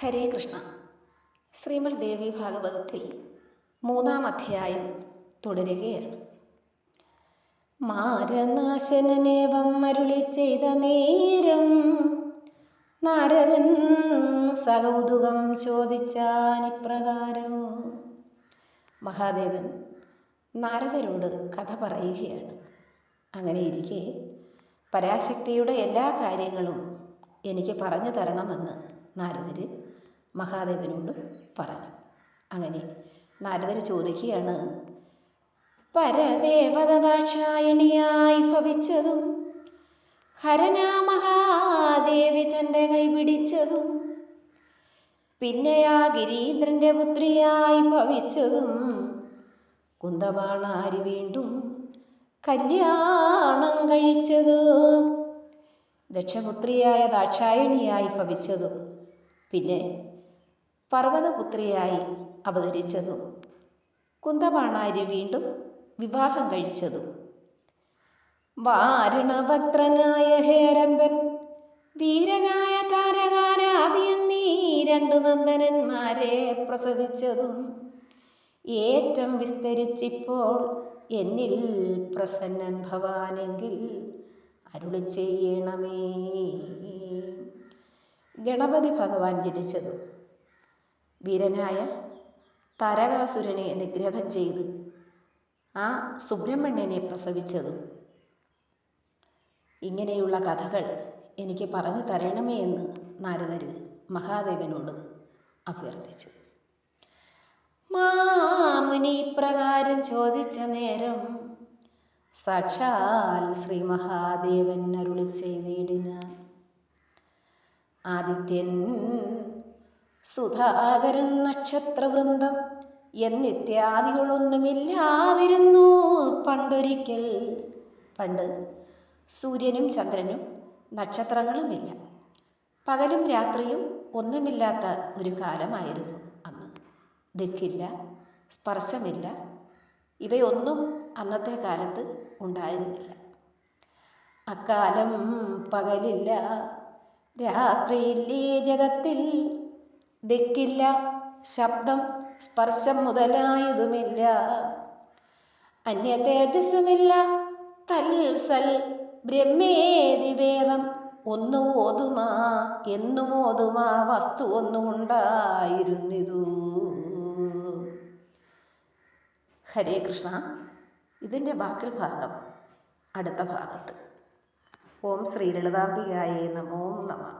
ഹരേ കൃഷ്ണ. ശ്രീമദ് ദേവി ഭാഗവതത്തിൽ 3-ാം അധ്യായം തുടരുകയാണ്. മാരനാശനനേവം അരുളി ചെയ്ത നേരം നാരദൻ സകൗതുകം ചോദിച്ചാനിപ്രകാരം. മഹാദേവൻ നാരദരോട് കഥ പറയുകയാണ്. അങ്ങനെയിരിക്കെ പരാശക്തിയുടെ എല്ലാ കാര്യങ്ങളും എനിക്ക് പറഞ്ഞു തരണമെന്ന് നാരദർ മഹാദേവനോട് പറഞ്ഞു. അങ്ങനെ നാരദർ ചോദിക്കുകയാണ്, പരദേവത ദാക്ഷായണിയായി ഭവിച്ചതും ഹരനാ മഹാദേവി തൻ്റെ കൈപിടിച്ചതും പിന്നെയാ ഗിരീന്ദ്രൻ്റെ പുത്രിയായി ഭവിച്ചതും കുന്തബാണാരി വീണ്ടും കല്യാണം കഴിച്ചതും ദക്ഷപുത്രിയായ ദാക്ഷായണിയായി ഭവിച്ചതും പിന്നെ പർവ്വതപുത്രിയായി അവതരിച്ചതും കുന്തബാണാരി വീണ്ടും വിവാഹം കഴിച്ചതും വാരണഭക്തനായ ഹേരമ്പൻ വീരനായ താരകാരാതി എന്നീ 2 നന്ദനന്മാരെ പ്രസവിച്ചതും ഏറ്റം വിസ്തരിച്ചിപ്പോൾ എന്നിൽ പ്രസന്നൻ ഭവാനെങ്കിൽ അരുളി ചെയ്യണമേ. ഗണപതി ഭഗവാൻ ജനിച്ചതും വീരനായ താരകാസുരനെ നിഗ്രഹം ചെയ്ത് ആ സുബ്രഹ്മണ്യനെ പ്രസവിച്ചതും ഇങ്ങനെയുള്ള കഥകൾ എനിക്ക് പറഞ്ഞു തരണമേ എന്ന് നാരദർ മഹാദേവനോട് അഭ്യർത്ഥിച്ചു. മാമുനി പ്രകാരം ചോദിച്ച നേരം സാക്ഷാൽ ശ്രീ മഹാദേവൻ അരുളി ചെയ്തിടിനാൻ. ആദിത്യൻ സുധാകരൻ നക്ഷത്രവൃന്ദം എന്നിത്യാദികളൊന്നുമില്ലാതിരുന്നു പണ്ടൊരിക്കൽ. പണ്ട് സൂര്യനും ചന്ദ്രനും നക്ഷത്രങ്ങളുമില്ല, പകലും രാത്രിയും ഒന്നുമില്ലാത്ത ഒരു കാലമായിരുന്നു അന്ന്. ദിക്കില്ല, സ്പർശമില്ല, ഇവയൊന്നും അന്നത്തെ കാലത്ത് ഉണ്ടായിരുന്നില്ല. അക്കാലം പകലില്ല, രാത്രിയില്ലേ ജഗത്തിൽ, ദിക്കില്ല, ശബ്ദം സ്പർശം മുതലായതുമില്ല, അന്യ തേജസ്സുമില്ല, തൽസൽ ബ്രഹ്മേതി വേദം ഒന്നു ഓതുമാ എന്നും ഓതുമാ വസ്തു ഒന്നുമുണ്ടായിരുന്നിതു. ഹരേ കൃഷ്ണ. ഇതിൻ്റെ ബാക്കി ഭാഗം അടുത്ത ഭാഗത്ത്. ഓം ശ്രീ ലളിതാംബികായേ നമോ നമഃ.